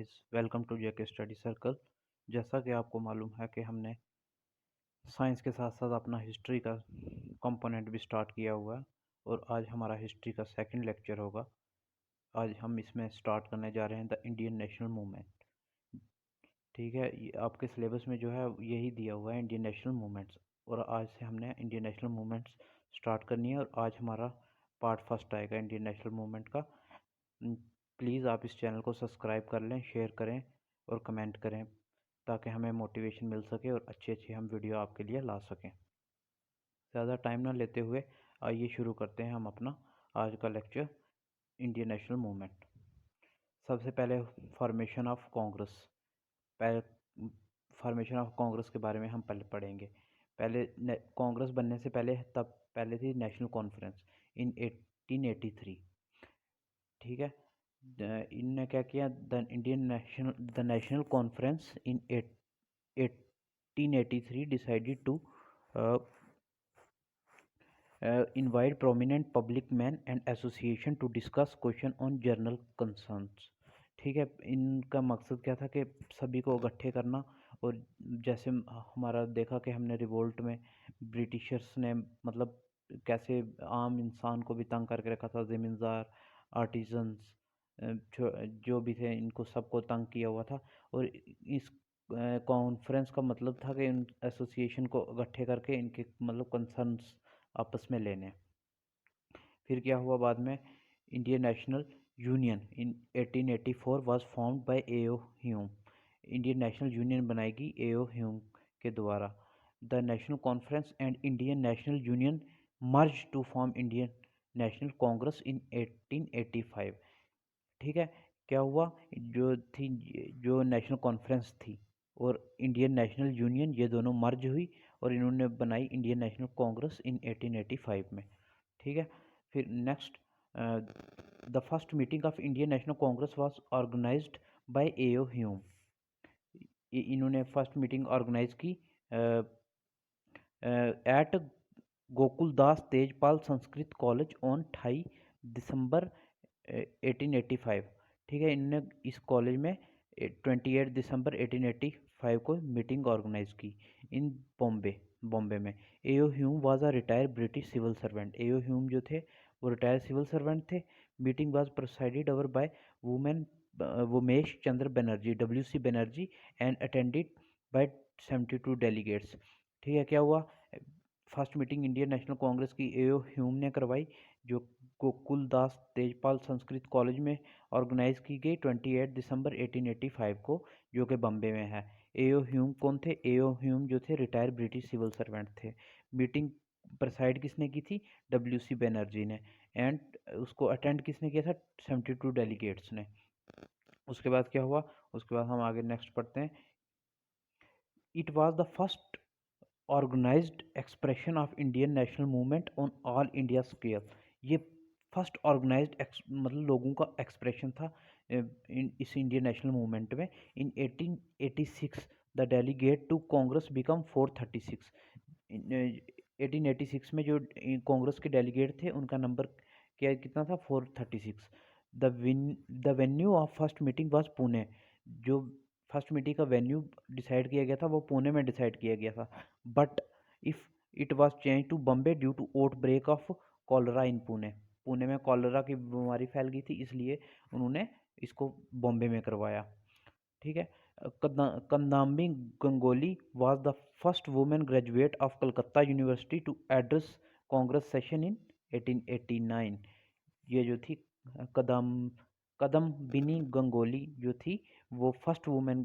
Guys, welcome to JK study circle. जैसा कि आपको मालूम है कि हमने साइंस के साथ साथ अपना हिस्ट्री का कंपोनेंट भी स्टार्ट किया हुआ है और आज हमारा हिस्ट्री का सेकंड लेक्चर होगा। आज हम इसमें स्टार्ट करने जा रहे हैं द इंडियन नेशनल मूवमेंट। ठीक है, ये आपके सिलेबस में जो है यही दिया हुआ है, इंडियन नेशनल मूवमेंट्स। और आज से हमने इंडियन नेशनल मूवमेंट्स स्टार्ट करनी है और आज हमारा पार्ट फर्स्ट आएगा इंडियन नेशनल मूवमेंट का। प्लीज़ आप इस चैनल को सब्सक्राइब कर लें, शेयर करें और कमेंट करें ताकि हमें मोटिवेशन मिल सके और अच्छी अच्छी हम वीडियो आपके लिए ला सकें। ज़्यादा टाइम ना लेते हुए आइए शुरू करते हैं हम अपना आज का लेक्चर, इंडियन नेशनल मूवमेंट। सबसे पहले फॉर्मेशन ऑफ कांग्रेस। पहले फॉर्मेशन ऑफ कांग्रेस के बारे में हम पहले पढ़ेंगे। पहले कांग्रेस बनने से पहले तब पहले थी नेशनल कॉन्फ्रेंस इन 1883। ठीक है, इनने क्या किया, the national conference in 1883 decided to invite prominent public men and association to discuss question on general concerns। ठीक है, इनका मकसद क्या था कि सभी को इकट्ठे करना। और जैसे हमारा देखा कि हमने रिवोल्ट में ब्रिटिशर्स ने मतलब कैसे आम इंसान को भी तंग करके रखा था, ज़मींदार, आर्टिजन्स, जो भी थे इनको सबको तंग किया हुआ था। और इस कॉन्फ्रेंस का मतलब था कि इन एसोसिएशन को इकट्ठे करके इनके मतलब कंसर्न्स आपस में लेने। फिर क्या हुआ बाद में, Indian National Union in 1884 was formed by A O. Hume. Indian National Union बनाएगी ए.ओ. ह्यूम के द्वारा। The national Conference and Indian National Union merge to form Indian national Congress in 1885। ठीक है, क्या हुआ, जो नेशनल कॉन्फ्रेंस थी और इंडियन नेशनल यूनियन, ये दोनों मर्ज हुई और इन्होंने बनाई इंडियन नेशनल कांग्रेस इन 1885 में। ठीक है, फिर next, the first meeting of Indian national Congress was organized by A O. Hume. इन्होंने फर्स्ट मीटिंग ऑर्गेनाइज की at Gokuldas Tejpal Sanskrit college on 28 December 1885। ठीक है, इन्होंने इस कॉलेज में 28 दिसंबर 1885 को मीटिंग ऑर्गेनाइज की इन बॉम्बे में। A O. Hume was a retired British civil servant. A O. Hume जो थे वो रिटायर्ड सिविल सर्वेंट थे। Meeting was presided over by वुमेन Womesh Chandra Banerjee, W.C. Banerjee, and attended by 72 delegates. ठीक है, क्या हुआ, first meeting Indian national Congress की ए.ओ. ह्यूम ने करवाई, जो गोकुलदास तेजपाल संस्कृत कॉलेज में ऑर्गेनाइज की गई 28 दिसंबर 1885 को, जो कि बम्बे में है। ए.ओ. ह्यूम कौन थे, ए.ओ. ह्यूम जो थे रिटायर्ड ब्रिटिश सिविल सर्वेंट थे। मीटिंग प्रेसाइड किसने की थी, W.C. बनर्जी ने। एंड उसको अटेंड किसने किया था, 72 डेलीगेट्स ने। उसके बाद क्या हुआ, उसके बाद हम आगे नेक्स्ट पढ़ते हैं। It was the first organized expression of Indian national movement on all India scale. ये फर्स्ट ऑर्गेनाइज्ड मतलब लोगों का एक्सप्रेशन था इस इंडियन नेशनल मूवमेंट में। In 1886 the delegate to Congress become 436। 1886 में जो कांग्रेस के डेलीगेट थे उनका नंबर क्या कितना था, 436। The venue of first meeting was Pune. जो फर्स्ट मीटिंग का वेन्यू डिसाइड किया गया था वो पुणे में डिसाइड किया गया था। But if it was change to Bombay due to outbreak of cholera in Pune. Pune में कॉलरा की बीमारी फैल गई थी, इसलिए उन्होंने इसको बॉम्बे में करवाया। ठीक है, Kadambi Ganguly was the first women graduate of Calcutta university to address Congress session in 1889। ये जो थी कदम कदम्बिनी गंगोली जो थी वो फर्स्ट वुमेन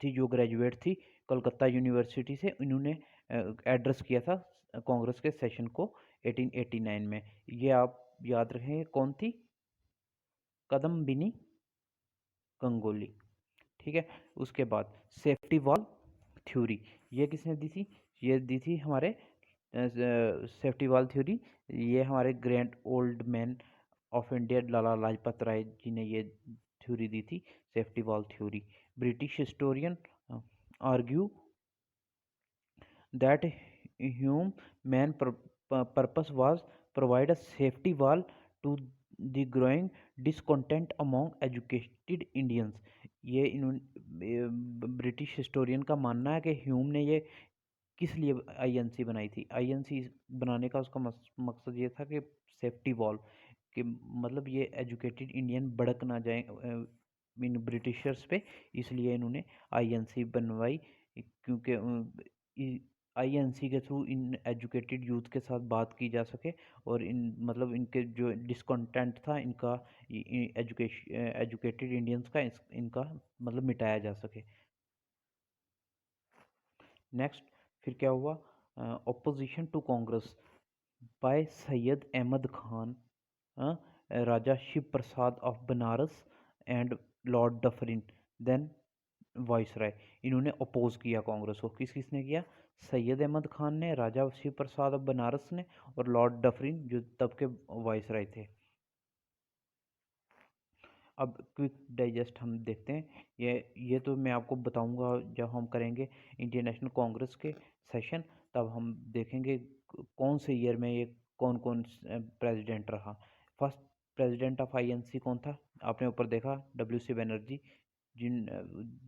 थी जो ग्रेजुएट थी कलकत्ता यूनिवर्सिटी से। इन्होंने एड्रेस किया था कांग्रेस के सेशन को 1889 में। ये आप याद रखें कौन थी, कदम्बिनी गंगोली। ठीक है, उसके बाद सेफ्टी वॉल थ्योरी, ये किसने दी थी, ये दी थी हमारे सेफ्टी वॉल थ्योरी, ये हमारे grand old man of India Lala Lajpat Rai ji ने ये थ्योरी दी थी, safety wall theory. British historian argue that Hume main purpose was provide a safety wall to the growing discontent among educated Indians। ये इन्होंने British historian का मानना है कि ह्यूम ने ये किस लिए आईएनसी बनाई थी। आईएनसी बनाने का उसका मकसद ये था कि सेफ्टी वॉल, कि मतलब ये एजुकेटेड इंडियन भड़क ना जाए इन ब्रिटिशर्स पे, इसलिए इन्होंने आईएनसी बनवाई। क्योंकि आईएनसी के थ्रू इन एजुकेटेड यूथ के साथ बात की जा सके और इन मतलब इनके जो डिसकंटेंट था इनका एजुकेशन एजुकेटेड इंडियंस का इनका मतलब मिटाया जा सके। नेक्स्ट फिर क्या हुआ, opposition to Congress by Syed Ahmad Khan, Raja Shiv Prasad of Banaras and lord Dufferin then viceroy. इन्होंने अपोज किया कांग्रेस को। किस किसने किया? सैयद अहमद खान ने, राजा शिव प्रसाद ऑफ बनारस ने, और लॉर्ड डफरिन जो तब के वाइसराय थे। अब क्विक डाइजेस्ट हम देखते हैं। ये तो मैं आपको बताऊंगा जब हम करेंगे इंडियन नेशनल कांग्रेस के सेशन, तब हम देखेंगे कौन से ईयर में ये कौन कौन प्रेसिडेंट रहा। फर्स्ट प्रेसिडेंट ऑफ आईएनसी कौन था? आपने ऊपर देखा, डब्ल्यू सी बनर्जी, जिन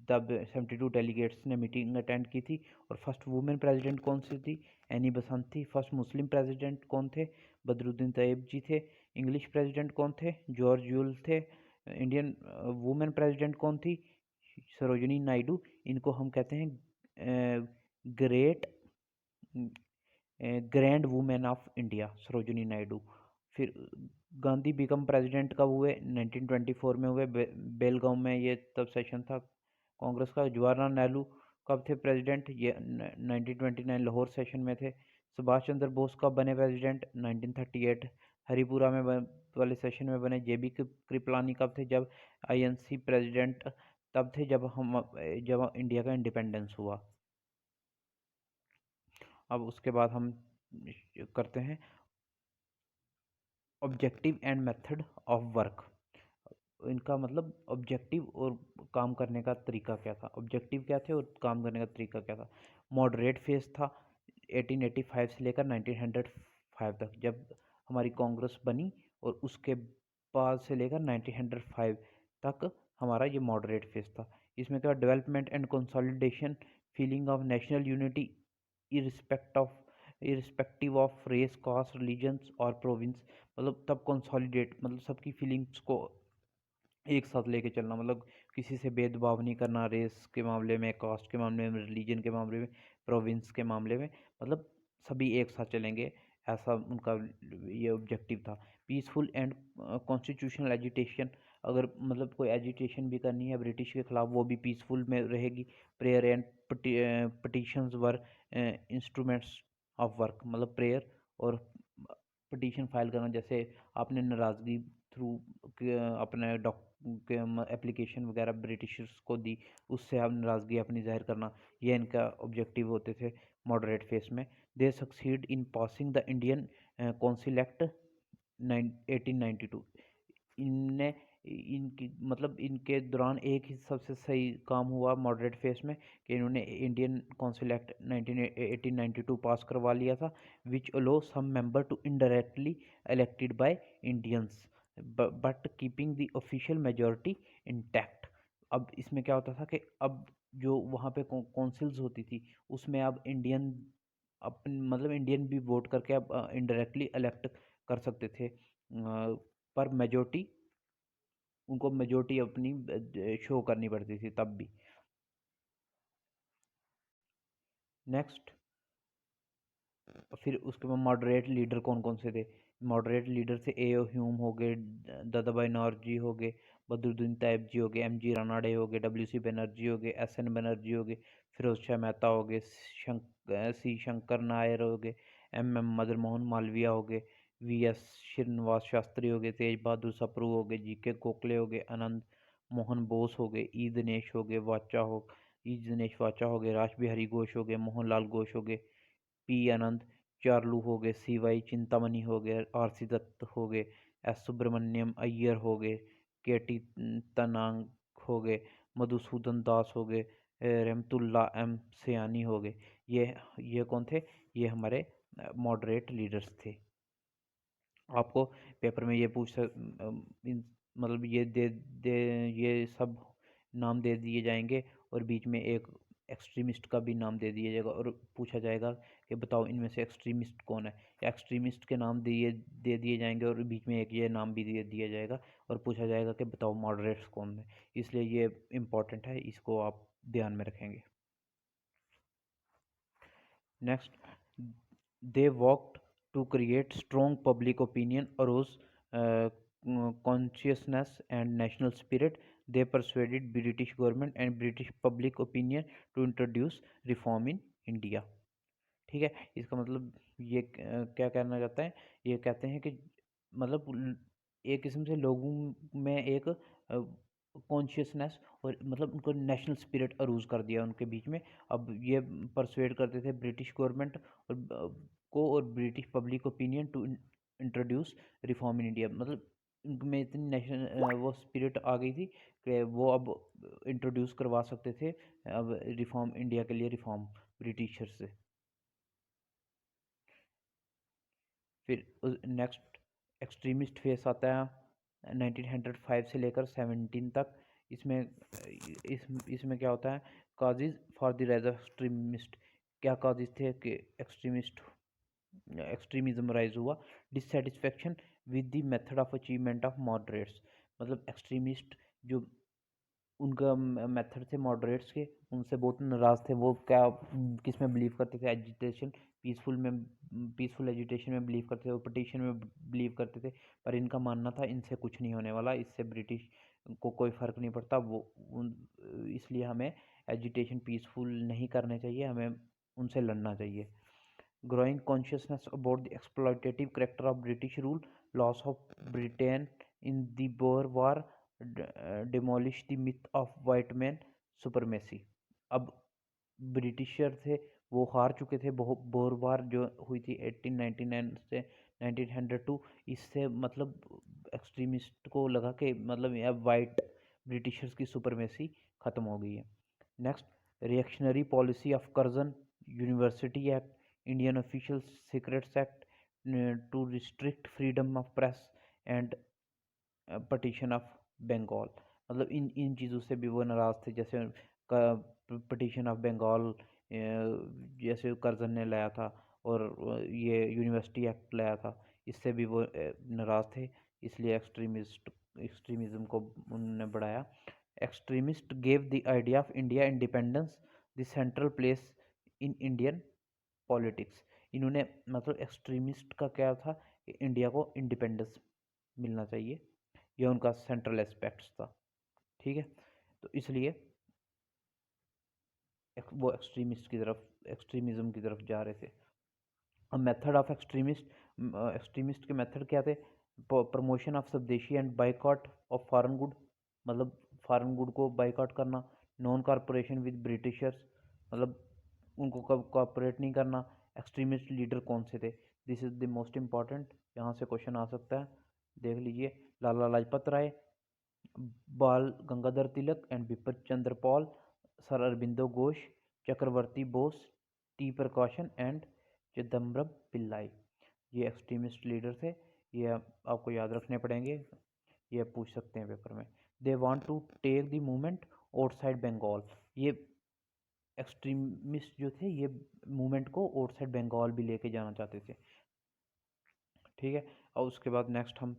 तब 72 डेलीगेट्स ने मीटिंग अटेंड की थी। और फर्स्ट वुमेन प्रेसिडेंट कौन सी थी? एनी बसंत थी। फर्स्ट मुस्लिम प्रेसिडेंट कौन थे? बदरुद्दीन तैयब जी थे। इंग्लिश प्रेसिडेंट कौन थे? जॉर्ज यूल थे। इंडियन वुमेन प्रेसिडेंट कौन थी? सरोजिनी नायडू। इनको हम कहते हैं great grand women of India, Sarojini Naidu. फिर गांधी बिकम प्रेसिडेंट कब हुए? 1924 में हुए, बेलगांव में ये तब सेशन था कांग्रेस का। जवाहरलाल नेहरू कब थे प्रेसिडेंट? ये 1929 लाहौर सेशन में थे। सुभाष चंद्र बोस कब बने प्रेसिडेंट? 1938 हरिपुरा में वाले सेशन में बने। जेबी कृपलानी कब थे? जब आईएनसी प्रेसिडेंट तब थे जब इंडिया का इंडिपेंडेंस हुआ। अब उसके बाद हम करते हैं objective and method of work. इनका मतलब ऑब्जेक्टिव और काम करने का तरीका क्या था, ऑब्जेक्टिव क्या थे और काम करने का तरीका क्या था। मॉडरेट फेज था 1885 से लेकर 1905 तक, जब हमारी कांग्रेस बनी, और उसके बाद से लेकर 1905 तक हमारा ये मॉडरेट फेज था। इसमें क्या, development and consolidation, feeling of national unity irrespective of race, caste, religions और प्रोविंस। मतलब तब कंसोलिडेट मतलब सबकी फीलिंग्स को एक साथ लेके चलना, मतलब किसी से भेदभाव नहीं करना, रेस के मामले में, कास्ट के मामले में, रिलीजन के मामले में, प्रोविंस के मामले में, मतलब सभी एक साथ चलेंगे, ऐसा उनका ये ऑब्जेक्टिव था। पीसफुल एंड कॉन्स्टिट्यूशनल एजिटेशन, अगर मतलब कोई एजिटेशन भी करनी है ब्रिटिश के खिलाफ, वो भी पीसफुल में रहेगी। Prayer and petitions were instruments of work, मतलब प्रेयर और पटिशन फाइल करना, जैसे आपने नाराज़गी थ्रू अपने एप्लीकेशन वगैरह ब्रिटिशर्स को दी, उससे आप नाराज़गी अपनी जाहिर करना, ये इनका ऑब्जेक्टिव होते थे मॉडरेट फेस में। दे succeed in passing the Indian council act 1892। इनने इनकी मतलब इनके दौरान एक ही सबसे सही काम हुआ मॉडरेट फेस में, कि इन्होंने इंडियन काउंसिल एक्ट 1892 पास करवा लिया था, which allow some member to indirectly elected by Indians but keeping the official majority intact. अब इसमें क्या होता था कि अब जो वहाँ पे काउंसिल्स होती थी, उसमें अब इंडियन अपन मतलब इंडियन भी वोट करके अब इनडायरेक्टली इलेक्ट कर सकते थे, पर मेजोरिटी उनको मेजोरिटी अपनी शो करनी पड़ती थी तब भी। नेक्स्ट फिर उसके बाद मॉडरेट लीडर कौन कौन से थे? मॉडरेट लीडर थे ए ह्यूम हो गए, दादाभाई नौरोजी हो गए, बदरुद्दीन तैयब जी हो गए, एम जी रानाडे हो गए, डब्ल्यू सी बनर्जी हो गए, एस एन बनर्जी हो गए, फिरोज शाह मेहता हो गए, सी शंकर नायर हो गए, एम एम मदन मोहन मालवीय हो गए, वी एस श्रीनिवास शास्त्री हो गए, तेज बहादुर सप्रू हो गए, जी के गोखले हो गए, आनंद मोहन बोस हो गए, ई दिनेश हो गए वाचा हो ई दिनेश वाचा हो गए, राज बिहारी घोष हो गए, मोहनलाल घोष हो गए, पी आनंद, चार्लू हो गए, सी वाई चिंतामणि हो गए, आर सी दत्त हो गए, एस सुब्रमण्यम अय्यर हो गए, के टी तनांग हो गए, मधुसूदन दास हो गए, रहमतुल्ला एम सयानी हो गए। ये कौन थे? ये हमारे मॉडरेट लीडर्स थे। आपको पेपर में ये मतलब ये दे ये सब नाम दे दिए जाएंगे और बीच में एक एक्सट्रीमिस्ट का भी नाम दे दिया जाएगा और पूछा जाएगा कि बताओ इनमें से एक्सट्रीमिस्ट कौन है। एक्सट्रीमिस्ट के नाम दे दिए जाएंगे और बीच में एक ये नाम भी दे दिया जाएगा और पूछा जाएगा कि बताओ मॉडरेट्स कौन है। इसलिए ये इम्पोर्टेंट है, इसको आप ध्यान में रखेंगे। Next, they worked to create strong public opinion, arouse consciousness and national spirit. They persuaded British government and British public opinion to introduce reform in India। ठीक है, इसका मतलब ये क्या कहना चाहता है, ये कहते हैं कि मतलब एक किस्म से लोगों में एक कॉन्शियसनेस और मतलब उनको नेशनल स्पिरिट अरूज कर दिया उनके बीच में। अब ये परसुएड करते थे ब्रिटिश गवर्नमेंट और British public opinion to introduce reform in India. मतलब उनमें इतनी नेशनल वो स्पिरिट आ गई थी कि वो अब इंट्रोड्यूस करवा सकते थे अब रिफॉर्म इंडिया के लिए, रिफॉर्म ब्रिटिशर से। फिर नेक्स्ट एक्सट्रीमिस्ट फेस आता है 1905 से लेकर 17 तक। इसमें इसमें क्या होता है, causes for the rise of extremist. क्या काजेज थे कि एक्सट्रीमिज्म राइज हुआ। Dissatisfaction with the method of achievement of moderates. मतलब एक्सट्रीमिस्ट जो उनका मेथड थे मॉडरेट्स के, उनसे बहुत नाराज़ थे। वो क्या किस में बिलीव करते थे, एजिटेशन, पीसफुल एजिटेशन में बिलीव करते थे, वो पटिशन में बिलीव करते थे। पर इनका मानना था इनसे कुछ नहीं होने वाला, इससे ब्रिटिश को कोई फ़र्क नहीं पड़ता। इसलिए हमें एजिटेशन पीसफुल नहीं करने चाहिए, हमें उनसे लड़ना चाहिए। Growing consciousness about the exploitative character of British rule, loss of Britain in the bore war, demolish the myth of white man supremacy. अब ब्रिटिशर थे वो हार चुके थे, बोर वार जो हुई थी 1899 से 1902। इससे मतलब एक्सट्रीमिस्ट को लगा कि मतलब अब वाइट ब्रिटिशर्स की सुपरमेसी ख़त्म हो गई है। Next, reactionary policy of Curzon, university act, Indian official secrets act to restrict freedom of press and partition of Bengal. मतलब इन इन चीज़ों से भी वो नाराज़ थे। जैसे पटिशन ऑफ बंगाल जैसे कर्जन ने लाया था और ये यूनिवर्सिटी एक्ट लाया था, इससे भी वो नाराज़ थे। इसलिए एक्सट्रीमिज़म को उन्होंने बढ़ाया। Extremist gave the idea of India independence the central place in Indian politics. इन्होंने मतलब एक्सट्रीमिस्ट का क्या था कि इंडिया को इंडिपेंडेंस मिलना चाहिए, यह उनका सेंट्रल एस्पेक्ट्स था। ठीक है, तो इसलिए वो एक्सट्रीमिज्म की तरफ जा रहे थे। अब मेथड ऑफ एक्सट्रीमिस्ट के मेथड क्या थे? प्रमोशन ऑफ स्वदेशी and boycott of foreign good. मतलब फॉरेन गुड को बाइकॉट करना। नॉन कॉरपोरेशन विद ब्रिटिशर्स, मतलब उनको कब कॉपरेट नहीं करना। एक्सट्रीमिस्ट लीडर कौन से थे? This is the most important, यहाँ से क्वेश्चन आ सकता है, देख लीजिए। लाला Lajpat Rai, Bal Gangadhar Tilak and Bipin Chandra Pal, sir Aurobindo Ghosh, Chakravarti Bose, T Prakasam and Chidambaram Pillai. ये एक्सट्रीमिस्ट लीडर थे, ये आपको याद रखने पड़ेंगे, ये पूछ सकते हैं पेपर में। They want to take the movement outside Bengal. ये एक्सट्रीमिस्ट जो थे ये मूवमेंट को आउटसाइड बंगाल भी लेके जाना चाहते थे। ठीक है, और उसके बाद नेक्स्ट हम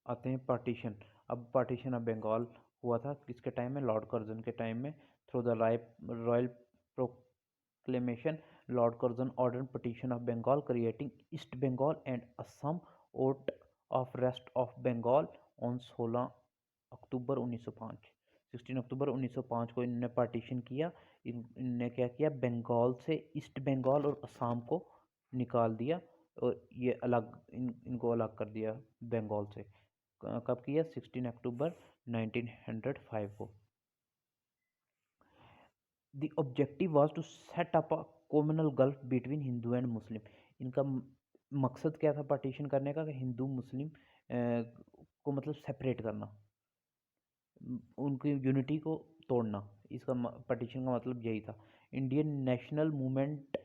आते हैं पार्टीशन। अब पार्टीशन ऑफ बंगाल हुआ था किसके टाइम में? लॉर्ड कर्जन के टाइम में। Through the royal proclamation, lord Curzon order partition of Bengal, creating east Bengal and Assam out of rest of Bengal on 16 अक्टूबर 1905। 16 अक्टूबर 1905 को इन्होंने पार्टीशन किया। इनने क्या किया, बंगाल से ईस्ट बंगाल और असम को निकाल दिया और ये अलग इनको अलग कर दिया बंगाल से। कब किया? 16 अक्टूबर 1905 को। The objective was to set up a communal gulf between Hindu and Muslim. इनका मकसद क्या था पार्टीशन करने का? कि हिंदू मुस्लिम को मतलब सेपरेट करना, उनकी यूनिटी को तोड़ना। इसका पार्टीशन का मतलब यही था। Indian national movement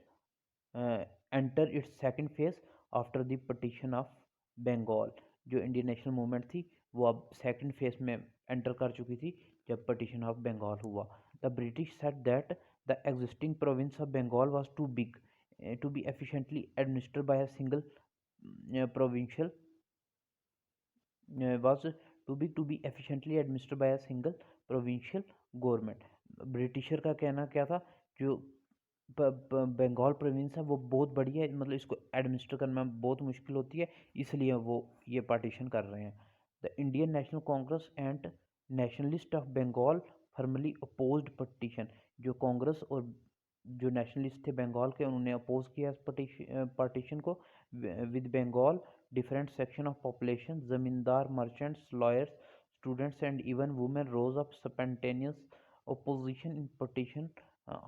enter its second phase after the partition of Bengal. जो इंडियन नेशनल मूवमेंट थी वो अब सेकंड फेज में एंटर कर चुकी थी जब partition of Bengal हुआ. The British said that the existing province of Bengal was too big to be efficiently administered by a single provincial was too big to be efficiently administered by a single provincial government. Britisher का कहना क्या था, जो Bengal province है वो बहुत बड़ी है, मतलब इसको एडमिनिस्टर करना बहुत मुश्किल होती है, इसलिए वो ये पार्टीशन कर रहे हैं. The Indian national Congress and nationalist of Bengal formally opposed partition. जो कांग्रेस और जो नेशनलिस्ट थे बंगाल के, उन्होंने अपोज किया इस पार्टीशन को. With Bengal different section of population, zamindar, merchants, lawyers, students and even women rose up spontaneous opposition in partition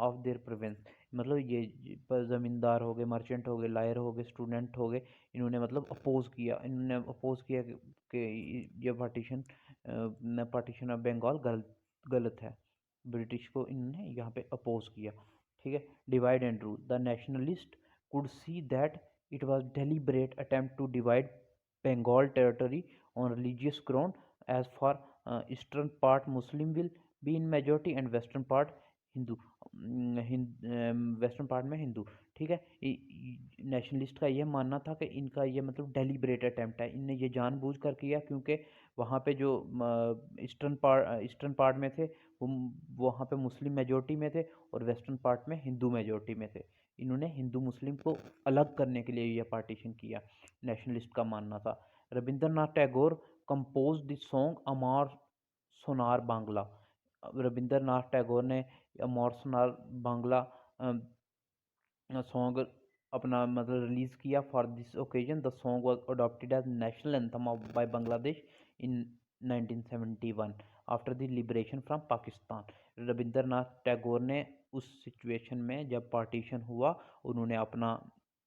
of their province. मतलब ये ज़मींदार हो गए, मर्चेंट हो गए, लायर हो गए, स्टूडेंट हो गए, इन्होंने मतलब अपोज किया, इन्होंने अपोज किया कि ये पार्टीशन ऑफ बंगाल गलत है. ब्रिटिश को इन्होंने यहाँ पे अपोज किया. ठीक है. Divide and rule. The nationalist could see that it was deliberate attempt to divide Bengal territory on religious ground. As for eastern part Muslim will be in majority and western part Hindu. Western part में हिंदू. ठीक है. Nationalist का ये मानना था कि इनका ये मतलब डेलिब्रेट अटैम्प्ट है, इनने ये जानबूझ कर किया, क्योंकि वहाँ पे जो ईस्टर्न पार्ट में थे वो वहाँ पे मुस्लिम मेजोरिटी में थे और वेस्टर्न पार्ट में हिंदू मेजोरिटी में थे. इन्होंने हिंदू मुस्लिम को अलग करने के लिए यह पार्टीशन किया, नेशनलिस्ट का मानना था. Rabindranath Tagore compose the song Amar Sonar Bangla. Rabindranath Tagore ने अमर सोनार बांग्ला सॉन्ग अपना मतलब रिलीज किया. For this occasion the song was adopted as national anthem of by Bangladesh in 1971 after the liberation from Pakistan. Rabindranath Tagore ने उस सिचुएशन में जब पार्टीशन हुआ, उन्होंने अपना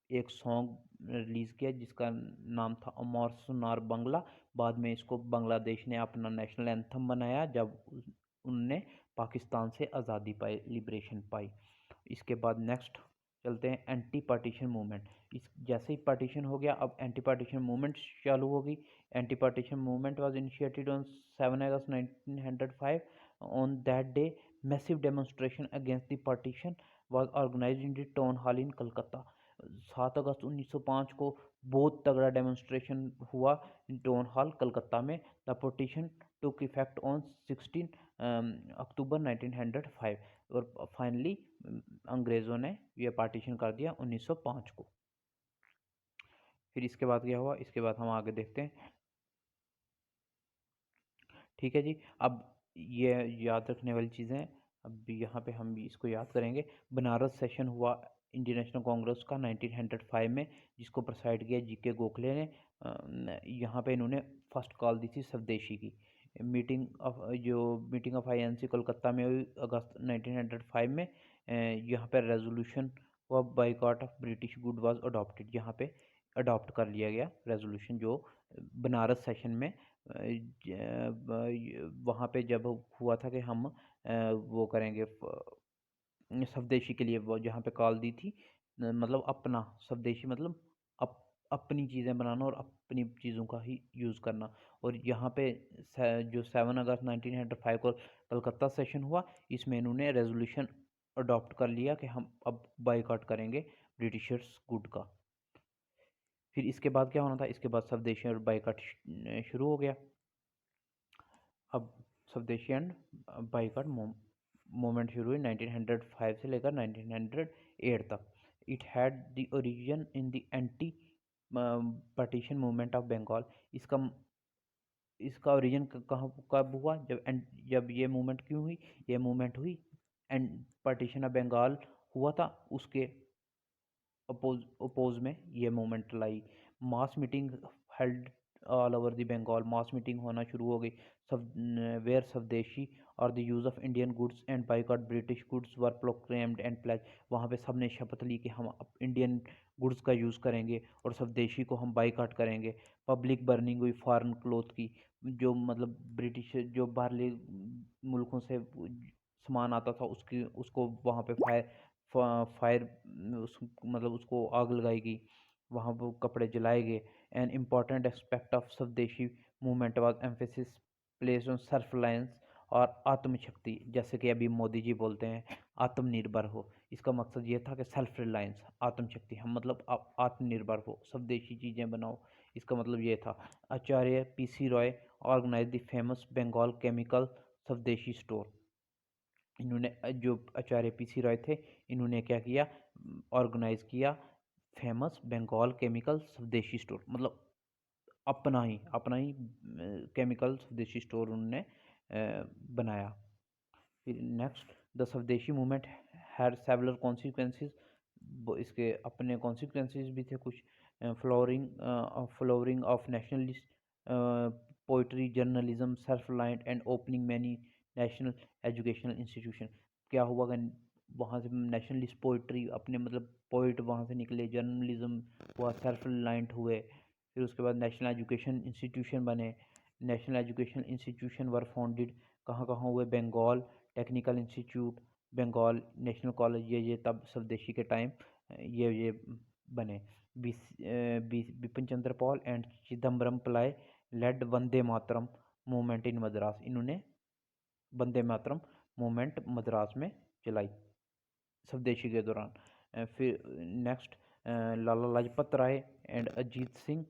एक सॉन्ग रिलीज़ किया जिसका नाम था अमर सोनार बांग्ला. बाद में इसको बांग्लादेश ने अपना नेशनल एंथम बनाया जब उनने पाकिस्तान से आज़ादी पाई, लिबरेशन पाई. इसके बाद नेक्स्ट चलते हैं एंटी पार्टीशन मूवमेंट. इस जैसे ही पार्टीशन हो गया, अब एंटी पार्टीशन मूवमेंट चालू होगी. Anti partition movement was initiated on 7 August 1905. On that day massive demonstration against the partition was organised in the town hall in Calcutta. 7 अगस्त 1905 को बहुत तगड़ा डेमोन्स्ट्रेशन हुआ टाउन हॉल कलकत्ता में. The partition took effect on 16 अक्टूबर 1905 और finally अंग्रेज़ों ने यह partition कर दिया 1905 को. फिर इसके बाद क्या हुआ, इसके बाद हम आगे देखते हैं. ठीक है जी. अब ये याद रखने वाली चीज़ें हैं, अब यहाँ पे हम भी इसको याद करेंगे. बनारस सेशन हुआ इंडियन नेशनल कांग्रेस का 1905 में, जिसको प्रेसाइड किया जीके गोखले ने. यहाँ पे इन्होंने फर्स्ट कॉल दी थी स्वदेशी की. मीटिंग ऑफ आईएनसी कोलकाता में हुई अगस्त 1905 में. यहाँ पे रेजोल्यूशन हुआ boycott of British good was adopted. यहाँ पे अडॉप्ट कर लिया गया रेजोल्यूशन जो बनारस सेशन में वहाँ पे जब हुआ था कि हम वो करेंगे स्वदेशी के लिए, वो जहाँ पे कॉल दी थी, मतलब अपना स्वदेशी मतलब अपनी चीज़ें बनाना और अपनी चीज़ों का ही यूज़ करना. और यहाँ पे जो 7 अगस्त 1905 को कलकत्ता सेशन हुआ, इसमें इन्होंने रेजोल्यूशन अडॉप्ट कर लिया कि हम अब बाइकआउट करेंगे ब्रिटिशर्स गुड का. फिर इसके बाद क्या होना था, इसके बाद स्वदेशी और बाइकआउट शुरू हो गया. अब स्वदेशी एंड बाइकआउट मूवमेंट शुरू हुई 1905 से लेकर 1908 तक. It had the origin in the anti partition movement of Bengal. इसका ओरिजिन कब हुआ, जब ये मूवमेंट क्यों हुई, ये मूवमेंट हुई एंड पार्टीशन ऑफ बंगाल हुआ था, उसके अपोज में ये मूवमेंट लाई. Mass meeting held all over the Bengal. Mass meeting होना शुरू हो गई. वेयर स्वदेशी और the use of Indian goods and boycott British goods were proclaimed and pledge. वहाँ पे सब ने शपथ ली कि हम इंडियन गुड्स का यूज़ करेंगे और स्वदेशी को हम बाइकआउट करेंगे. पब्लिक बर्निंग हुई फॉरेन क्लोथ की, जो मतलब ब्रिटिश जो बाहरले मुल्कों से सामान आता था उसको वहाँ पे फायर मतलब उसको आग लगाई गई, वहाँ पर कपड़े जलाए गए. एन इम्पॉर्टेंट एस्पेक्ट ऑफ स्वदेशी movement was emphasis place on self reliance और आत्मशक्ति, जैसे कि अभी मोदी जी बोलते हैं आत्मनिर्भर हो, इसका मकसद ये था कि सेल्फ रिलायंस, आत्मशक्ति, हम मतलब आत्मनिर्भर हो, स्वदेशी चीज़ें बनाओ, इसका मतलब ये था। Acharya PC Ray organise the famous Bengal chemical swadeshi store, इन्होंने जो आचार्य पीसी रॉय थे, इन्होंने क्या किया, ऑर्गेनाइज किया famous Bengal chemical swadeshi store, मतलब अपना ही केमिकल स्वदेशी स्टोर उन्होंने बनाया। फिर नेक्स्ट, द स्वदेशी मूवमेंट हैड सेवरल कॉन्सिक्वेंसेस, इसके अपने कॉन्सिक्वेंसेस भी थे कुछ। Flooring of nationalist poetry, journalism, self reliant and opening many national educational institution. क्या हुआ कि वहाँ से नेशनलिस्ट पोइट्री, अपने मतलब पोइट वहाँ से निकले, जर्नलिज्म हुआ, सेल्फ रिलायंट हुए। फिर उसके बाद नेशनल एजुकेशन इंस्टीट्यूशन बने। National education institution were founded, कहाँ कहाँ हुए, Bengal technical institute, Bengal national college, ये तब स्वदेशी के टाइम ये बने। Bipin Chandra Pal and Chidambaram Pillai led Vande Mataram movement in Madras, इन्होंने वंदे मातरम मूवमेंट मद्रास में चलाई स्वदेशी के दौरान। फिर next, Lala Lajpat Rai and Ajit Singh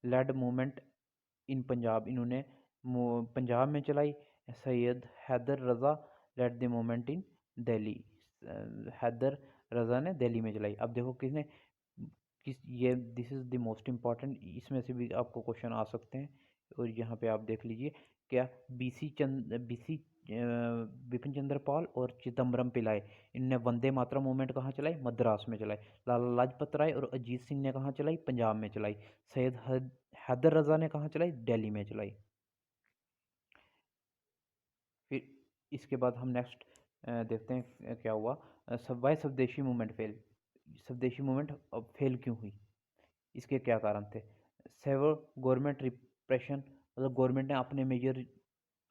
led movement in Punjab, इन्होंने पंजाब में चलाई। Syed Haider Raza led the movement in Delhi, Haider Raza ने दिल्ली में चलाई। अब देखो किसने ये this is the most important, इसमें से भी आपको क्वेश्चन आ सकते हैं, और यहाँ पे आप देख लीजिए क्या, बीसी बिपिन चंद्र पाल और चिदम्बरम पिल्लाई, इनने वंदे मातरम मूवमेंट कहाँ चलाई, मद्रास में चलाई। लाला लाजपत राय और अजीत सिंह ने कहाँ चलाई, पंजाब में चलाई। सैयद हैदर रज़ा ने कहाँ चलाई, दिल्ली में चलाई। फिर इसके बाद हम नेक्स्ट देखते हैं क्या हुआ, वाई स्वदेशी मूवमेंट फेल, स्वदेशी मूवमेंट अब फेल क्यों हुई, इसके क्या कारण थे। सेवर गवर्नमेंट रिप्रेशन, मतलब गवर्नमेंट ने अपने मेजर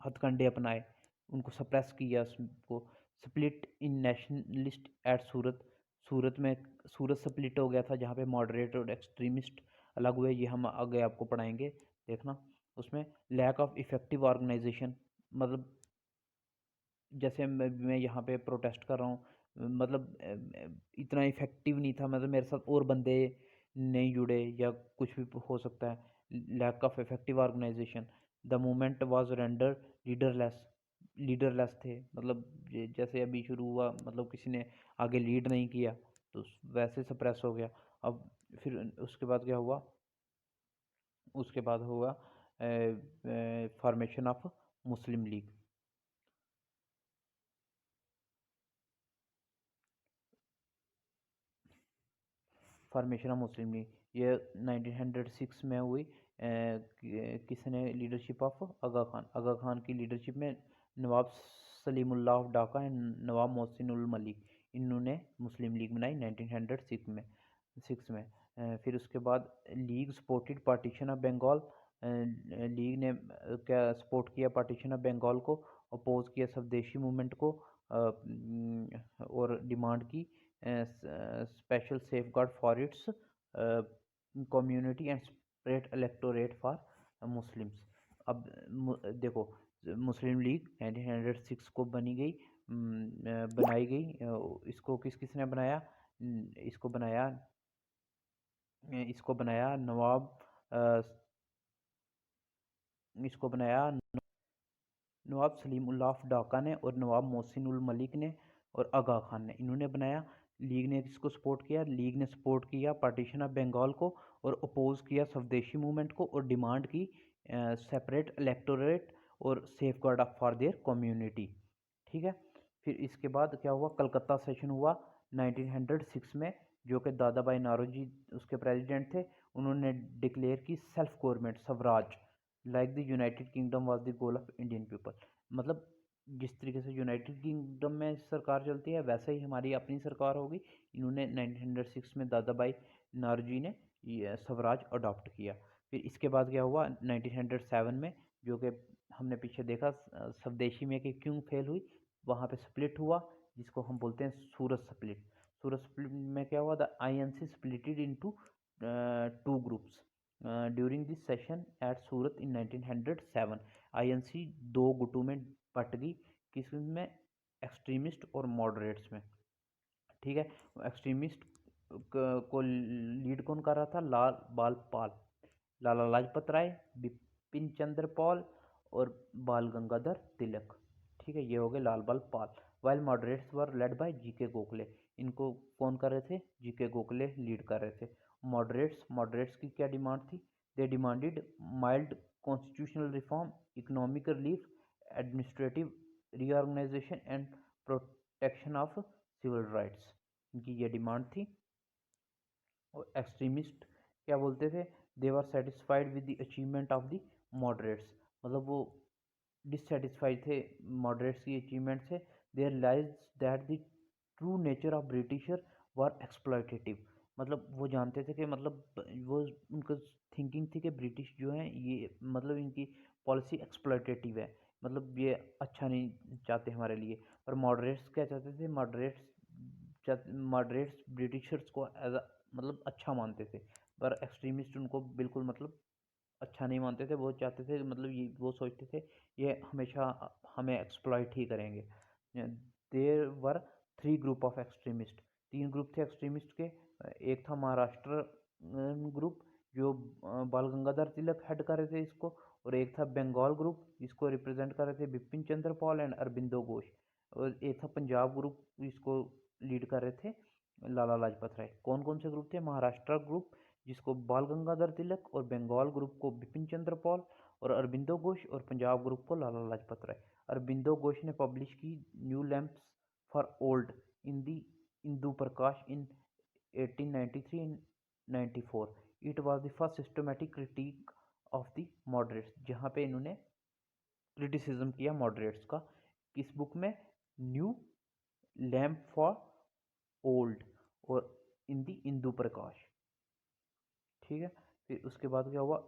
हथकंडे अपनाए, उनको सप्रेस किया, उसको स्प्लिट इन नेशनलिस्ट एट सूरत, सूरत में सूरत स्प्लिट हो गया था, जहाँ पे मॉडरेट और एक्सट्रीमिस्ट अलग हुए, ये हम आगे आपको पढ़ाएंगे, देखना। उसमें लैक ऑफ इफेक्टिव ऑर्गेनाइजेशन, मतलब जैसे मैं यहाँ पे प्रोटेस्ट कर रहा हूँ, मतलब इतना इफेक्टिव नहीं था, मतलब मेरे साथ और बंदे नहीं जुड़े, या कुछ भी हो सकता है। Lack of effective organization, the movement was render leaderless, leaderless थे, मतलब जैसे अभी शुरू हुआ, मतलब किसी ने आगे लीड नहीं किया, तो वैसे सप्रेस हो गया। अब फिर उसके बाद क्या हुआ, उसके बाद हुआ formation of Muslim League, formation of Muslim League, ये 1906 में हुई। किसने लीडरशिप ऑफ आगा खान, आगा खान की लीडरशिप में नवाब सलीमुल्लाह ऑफ ढाका एंड नवाब मोहसिन उल मलिक, इन्होंने मुस्लिम लीग बनाई 1906 में, फिर उसके बाद League supported partition of Bengal, League ने क्या सपोर्ट किया, पार्टीशन ऑफ बंगाल को, अपोज किया स्वदेशी मूवमेंट को, और डिमांड की special safe guard for its community and spread electorate for Muslims. अब देखो, मुस्लिम लीग 1906 को बनी गई, बनाई गई, इसको किस किसने बनाया, इसको बनाया, इसको बनाया नवाब, इसको बनाया नवाब सलीम उल्लाह ऑफ ढाका ने, और नवाब मोहसिन उल मलिक ने, और आगा खान ने, इन्होंने बनाया। लीग ने किसको सपोर्ट किया, लीग ने सपोर्ट किया पार्टीशन ऑफ बंगाल को, और अपोज किया स्वदेशी मूवमेंट को, और डिमांड की सेपरेट इलेक्टोरेट और safe guard for their community. ठीक है। फिर इसके बाद क्या हुआ, कलकत्ता सेशन हुआ 1906 में, जो कि दादा भाई नारोजी उसके प्रेसिडेंट थे। उन्होंने डिक्लेयर की self government, Swaraj, like the United kingdom was the goal of Indian people, मतलब जिस तरीके से यूनाइटेड किंगडम में सरकार चलती है, वैसे ही हमारी अपनी सरकार होगी। इन्होंने 1906 में दादा भाई नारोजी ने ये स्वराज अडॉप्ट किया। फिर इसके बाद क्या हुआ 1907 में, जो कि हमने पीछे देखा स्वदेशी में कि क्यों फेल हुई, वहाँ पे स्प्लिट हुआ, जिसको हम बोलते हैं सूरत स्प्लिट। सूरत स्प्लिट में क्या हुआ, the INC splitted into two groups during this session at Surat in 1907। INC दो गुटों में बट गई, किस में, एक्सट्रीमिस्ट और मॉडरेट्स में। ठीक है, एक्सट्रीमिस्ट को लीड कौन कर रहा था, लाल बाल पाल, लाला लाजपत राय, बिपिन चंद्र पाल और बाल गंगाधर तिलक। ठीक है, ये हो गए Lal Bal Pal. While moderates were led by GK Gokhale, इनको कौन कर रहे थे, जीके गोखले लीड कर रहे थे। मॉडरेट्स की क्या डिमांड थी, they demanded mild constitutional reform, economic relief, administrative reorganisation and protection of civil rights, इनकी ये डिमांड थी। और एक्सट्रीमिस्ट क्या बोलते थे, they were satisfied with the achievement of the moderates, मतलब वो डिससेटिस्फाइड थे मॉडरेट्स की अचीवमेंट से। They realise that the true nature of Britisher were exploitative, मतलब वो जानते थे कि मतलब वो उनका थिंकिंग थी कि ब्रिटिश जो है ये मतलब इनकी पॉलिसी एक्सप्लॉयटेटिव है, मतलब ये अच्छा नहीं चाहते हमारे लिए। और मॉडरेट्स क्या चाहते थे, मॉडरेट्स ब्रिटिशर्स को एज अ मतलब अच्छा मानते थे, पर एक्सट्रीमिस्ट उनको बिल्कुल मतलब अच्छा नहीं मानते थे। वो चाहते थे मतलब ये वो सोचते थे ये हमेशा हमें एक्सप्लॉइट ही करेंगे। There were three group of extremist, तीन ग्रुप थे एक्सट्रीमिस्ट के। एक था महाराष्ट्र ग्रुप, जो बाल गंगाधर तिलक हेड कर रहे थे इसको, और एक था बंगाल ग्रुप, जिसको रिप्रेजेंट कर रहे थे बिपिन चंद्र पाल एंड अरबिंदो घोष, और एक था पंजाब ग्रुप, जिसको लीड कर रहे थे लाला लाजपत राय। कौन कौन से ग्रुप थे, महाराष्ट्र ग्रुप जिसको बाल गंगाधर तिलक, और बंगाल ग्रुप को बिपिन चंद्र पाल और अरबिंदो घोष, और पंजाब ग्रुप को लाला लाजपत राय। अरबिंदो घोष ने पब्लिश की new lamps for old in the Indu Prakash in 1893 and 94। It was the first systematic critic of the moderates, जहाँ पे इन्होंने क्रिटिसिज्म किया मॉडरेट्स का, किस बुक में, न्यू लैम्प फॉर ओल्ड और इन दी इंदु प्रकाश। ठीक है, फिर उसके बाद क्या हुआ,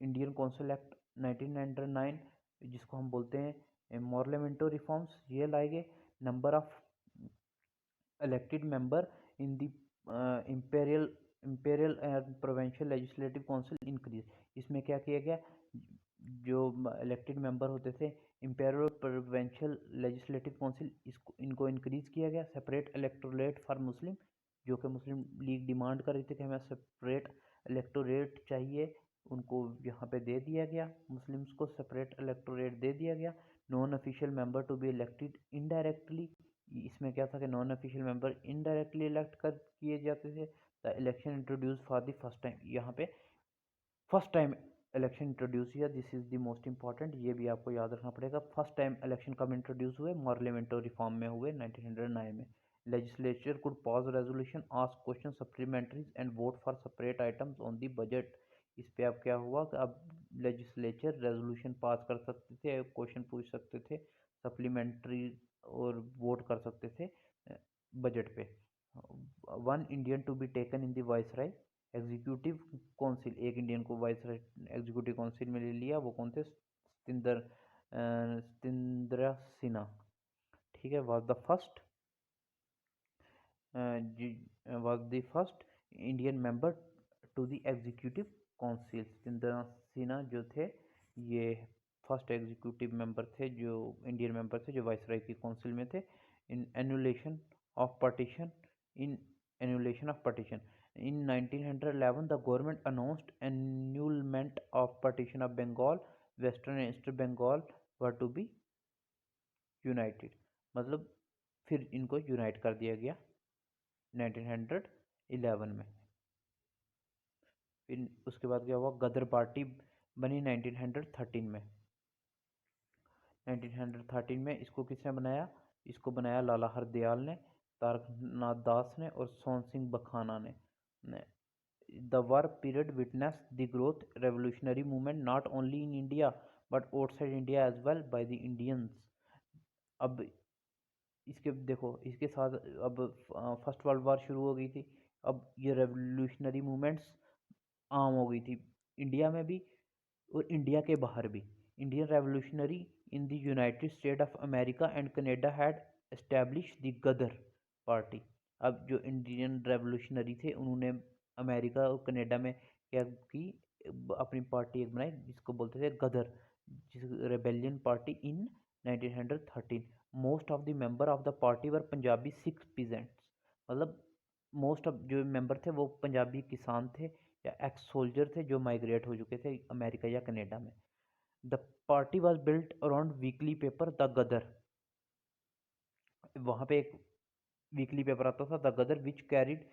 इंडियन कौंसिल एक्ट 1909, जिसको हम बोलते हैं मॉर्लेमेंटो रिफॉर्म्स, ये लाए गए। Number of elected member in the imperial and provincial legislative council increase, इसमें क्या किया गया, जो इलेक्टेड मेंबर होते थे इंपेरियल प्रोविंशियल लेजिस्लेटिव काउंसिल, इसको इनको इंक्रीज किया गया। सेपरेट इलेक्टोरेट फॉर मुस्लिम, जो कि मुस्लिम लीग डिमांड कर रही थी कि हमें सेपरेट इलेक्टोरेट चाहिए, उनको यहाँ पे दे दिया गया, मुस्लिम्स को सेपरेट इलेक्टोरेट दे दिया गया। Non official member to be elected indirectly, इसमें क्या था कि non official member indirectly elect कर किए जाते थे। The election introduce for the first time, यहाँ पे फर्स्ट टाइम इलेक्शन इंट्रोड्यूस किया, this is the most important, ये भी आपको याद रखना पड़ेगा। फर्स्ट टाइम इलेक्शन कब इंट्रोड्यूस हुए, पार्लियामेंटरी रिफॉर्म में हुए 1909 में। Legislature could pass resolution, ask question supplementaries and vote for separate items on the budget, इस पे अब क्या हुआ कि अब लेजिस्लेचर रेजोल्यूशन पास कर सकते थे, क्वेश्चन पूछ सकते थे, सप्लीमेंट्री और वोट कर सकते थे बजट पे। One Indian to be taken in the viceroy executive council, एक इंडियन को वाइसराय एग्जीक्यूटिव काउंसिल में ले लिया, वो कौन थे, सत्येंद्र सिन्हा। ठीक है, was the first Indian member to the executive council. Satyendra Sinha जो थे ये फर्स्ट एग्जीक्यूटिव मेंबर थे, जो इंडियन मेंबर थे, जो वाइसराय की काउंसिल में थे। In annulment of partition in annulment of partition in 1911 the government announced annulment of partition of Bengal, western and eastern Bengal were to be united, मतलब फिर इनको यूनाइट कर दिया गया 1911 में। फिर उसके बाद क्या हुआ, गदर पार्टी बनी 1913 में। 1913 में इसको किसने बनाया, इसको बनाया लाला हरदयाल ने, तारकनाथ दास ने और सोन सिंह बखाना ने। The war period witnessed the growth revolutionary movement not only in India but outside India as well by the Indians। अब इसके देखो, इसके साथ अब फर्स्ट वर्ल्ड वार शुरू हो गई थी, अब ये रेवोल्यूशनरी मूवमेंट्स आम हो गई थी इंडिया में भी और इंडिया के बाहर भी। Indian revolutionary in the United State of America and Canada had establish the Ghadar party. अब जो इंडियन रेवोल्यूशनरी थे उन्होंने अमेरिका और कनाडा में क्या की, अपनी पार्टी एक बनाई जिसको बोलते थे गदर, rebellion party in 1913. Most of the member of the party were Punjabi Sikh peasants. मतलब मोस्ट ऑफ जो मेंबर थे वो पंजाबी किसान थे या एक्स सोल्जर थे जो माइग्रेट हो चुके थे अमेरिका या कनाडा में। The party was built around weekly paper the Ghadar. वहाँ पे एक वीकली पेपर आता था the Ghadar which carried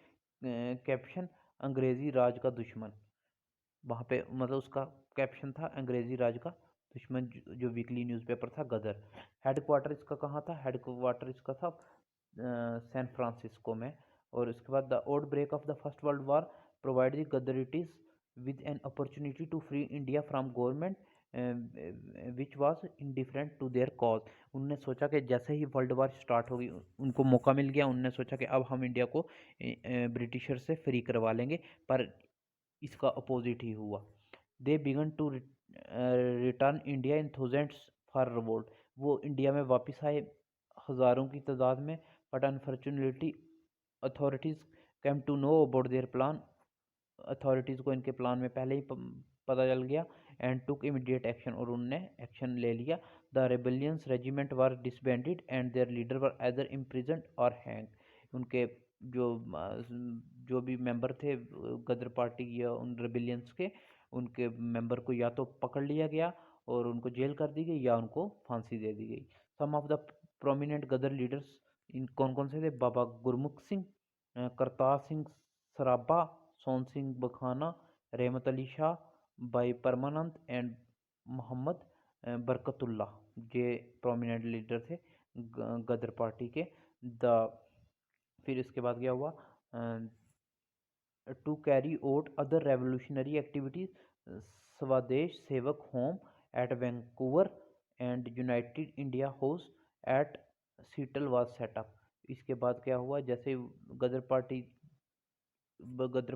caption अंग्रेजी राज का दुश्मन। वहाँ पे मतलब उसका कैप्शन था अंग्रेजी राज का दुश्मन, जो वीकली न्यूज़पेपर था गदर। हेडक्वार्टर इसका कहाँ था? हेडक्वार्टर इसका था सैन फ्रांसिस्को में। और उसके बाद the outbreak of the first world war provide the Ghadarites with an opportunity to free India from government which was indifferent to their cause. उनने सोचा कि जैसे ही वर्ल्ड वॉर स्टार्ट होगी उनको मौका मिल गया, उनने सोचा कि अब हम इंडिया को ब्रिटिशर से फ्री करवा लेंगे, पर इसका अपोजिट ही हुआ। They began to return India in thousands for revolt. वो इंडिया में वापस आए हज़ारों की तादाद में, but unfortunately authorities came to know about their plan. Authorities को इनके प्लान में पहले ही पता चल गया। एंड टुक इमीडिएट एक्शन, और उनने एक्शन ले लिया। The rebellions regiment were disbanded and there leader were either imprisoned और हैंग। उनके जो जो भी मेंबर थे गदर पार्टी या उन रेबेलियंस के, उनके मेंबर को या तो पकड़ लिया गया और उनको जेल कर दी गई या उनको फांसी दे दी गई। Some of the prominent Ghadar leaders इन कौन कौन से थे? बाबा गुरमुख सिंह, करतार सिंह सराभा, सोन सिंह बखाना, रहमत अली शाह, भाई परमानंद एंड मोहम्मद बरकतुल्ला। ये प्रोमिनेंट लीडर थे गदर पार्टी के। द फिर इसके बाद क्या हुआ? To carry out other revolutionary activities Swadesh Sevak home at Vancouver and United India house at Seattle was setup. इसके बाद क्या हुआ? जैसे गदर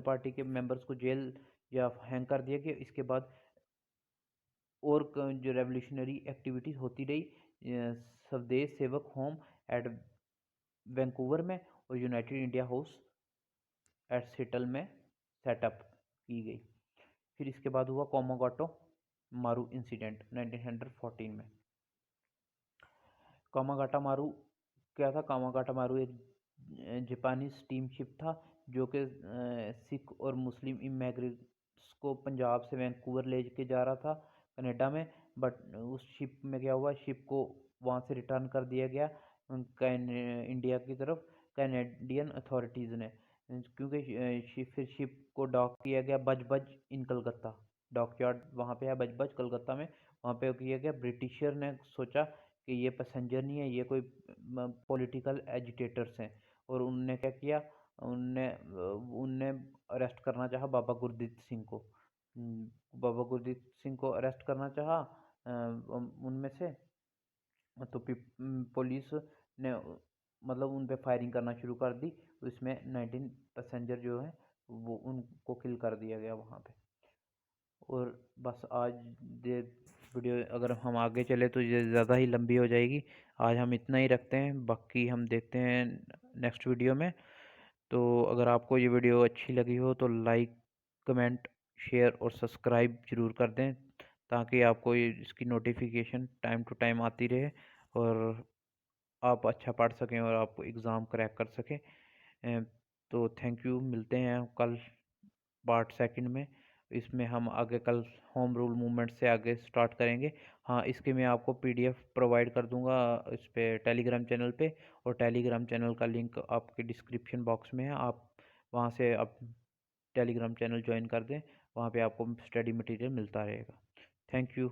पार्टी के मेंबर्स को जेल या हैंग कर दिया गया, इसके बाद और जो रेवोल्यूशनरी एक्टिविटीज़ होती रही स्वदेश सेवक होम एट वैंकूवर में और United India house at Seattle में सेटअप की गई। फिर इसके बाद हुआ कोमागाटो मारू इंसिडेंट 1914 में। कामागाटा मारू क्या था? कामागाटा मारू एक जापानी स्टीमशिप था जो कि सिख और मुस्लिम इमिग्रेंट्स को पंजाब से वैंकूवर ले के जा रहा था कनाडा में। बट उस शिप में क्या हुआ? शिप को वहाँ से रिटर्न कर दिया गया इंडिया की तरफ कैनेडियन अथॉरिटीज़ ने, क्योंकि फिर शिप को डॉक किया गया बजबज इन कलकत्ता। डॉकयार्ड वहाँ पे है बजबज कलकत्ता में, वहाँ पे किया गया। ब्रिटिशर ने सोचा कि ये पैसेंजर नहीं है, ये कोई पॉलिटिकल एजिटेटर्स हैं, और उनने क्या किया? उनने उनने अरेस्ट करना चाहा बाबा गुरदीप सिंह को। बाबा गुरदीप सिंह को अरेस्ट करना चाहा उनमें से, तो पुलिस ने मतलब उन पे फायरिंग करना शुरू कर दी। इसमें 19 पैसेंजर जो है वो उनको किल कर दिया गया वहाँ पे। और बस आज ये वीडियो अगर हम आगे चले तो ये ज़्यादा ही लंबी हो जाएगी। आज हम इतना ही रखते हैं, बाकी हम देखते हैं नेक्स्ट वीडियो में। तो अगर आपको ये वीडियो अच्छी लगी हो तो लाइक, कमेंट, शेयर और सब्सक्राइब ज़रूर कर दें, ताकि आपको ये इसकी नोटिफिकेशन टाइम टू टाइम आती रहे और आप अच्छा पढ़ सकें और आप एग्ज़ाम क्रैक कर सकें। तो थैंक यू, मिलते हैं कल पार्ट सेकंड में। इसमें हम आगे कल होम रूल मूवमेंट से आगे स्टार्ट करेंगे। हाँ, इसके मैं आपको पीडीएफ प्रोवाइड कर दूंगा इस पे टेलीग्राम चैनल पे, और टेलीग्राम चैनल का लिंक आपके डिस्क्रिप्शन बॉक्स में है। आप वहाँ से आप टेलीग्राम चैनल ज्वाइन कर दें, वहाँ पे आपको स्टडी मटेरियल मिलता रहेगा। Thank you.